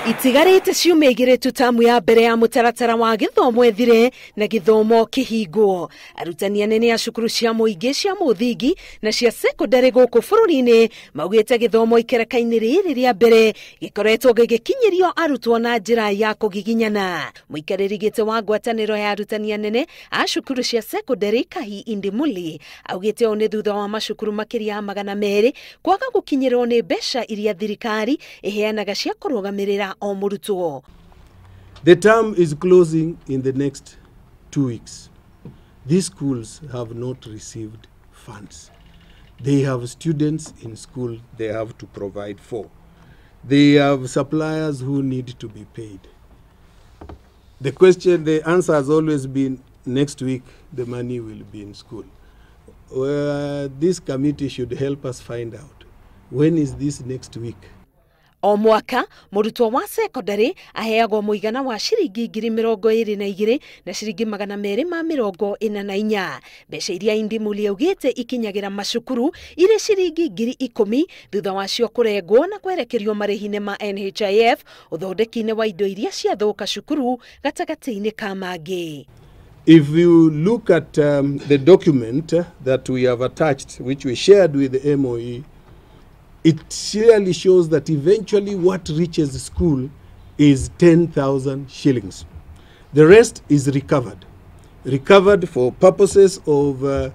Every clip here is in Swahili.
Itigarite ciumia igiri tutamu ya mbere ya mutaratara wa githomo ethire na githomo kihingwo. Arutani anene ya cukuru cia muingi cia muthingi na cia sekondari guku bururi-ini maugite githomo ikereka-ini riri ria mbere gikoretwo gigikinyirio arutwo na njira ya kugiginyana. Muikariri gite wa ngwataniro ya arutani anene a cukuru cia sekondari Kahi Muli augite one thutha wa macukuru Makiria 200 kwaga gukinyirwo ni mbeca iria thirikari iheanaga cia kurugamirira o murutwo. The term is closing in the next 2 weeks. These schools have not received funds. They have students in school they have to provide for. They have suppliers who need to be paid. The answer has always been next week the money will be in school. This committee should help us find out when is this next week. O mwaka murutwo wa sekondari aheagwo muigana wa ciringi 22,000 na ciringi 244. Mbeca iria Muli augite ikinyagira macukuru iri ciringi 10,000 thutha wacio kurengwo na kwerekerio marihine ma NHIF uthondeki-ini wa indo iria ciathuka cukuru gatagati-ini ka mangi. If you look at the document that we have attached, which we shared with the MOE, it clearly shows that eventually what reaches the school is 10,000 shillings. The rest is recovered for purposes of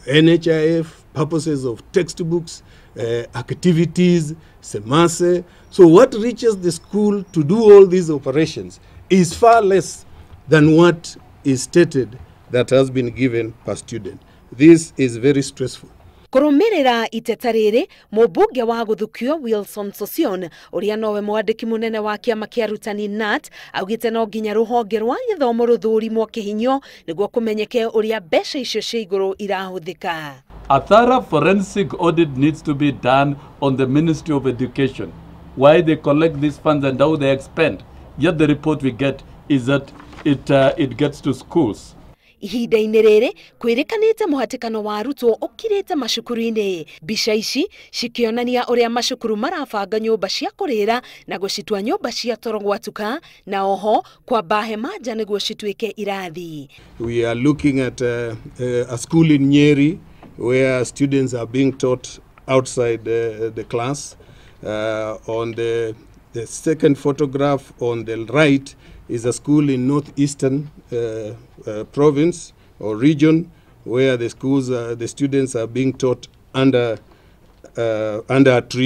NHIF, purposes of textbooks, activities, semase. So what reaches the school to do all these operations is far less than what is stated that has been given per student. This is very stressful. Kurugamirira iteta riri mubunge wa guthukio Wilson Sosion uria nowe mwandiki munene wa kiama kia arutani NAT augite no nginya ruhonge rwa githomo ruthurimwo kihinyo niguo kumenyeke uria mbeca icio cia iguru irahuthika. A thorough forensic audit needs to be done on the Ministry of Education, why they collect these funds and how they expend. Yet the report we get is that it gets to schools. Ihinda-ini riri kwirikanite muhatikano wa arutwo ukirite macukuru-ini. Bica ici cikionania uria macukuru marabanga nyumba cia kurira na gucitua nyumba cia toro gwatuka na oho kwamba hema nja niguo cituike irathi. We are looking at a school in Nyeri where students are being taught outside the class. On the second photograph on the right is a school in northeastern province or region where the students are being taught under a tree.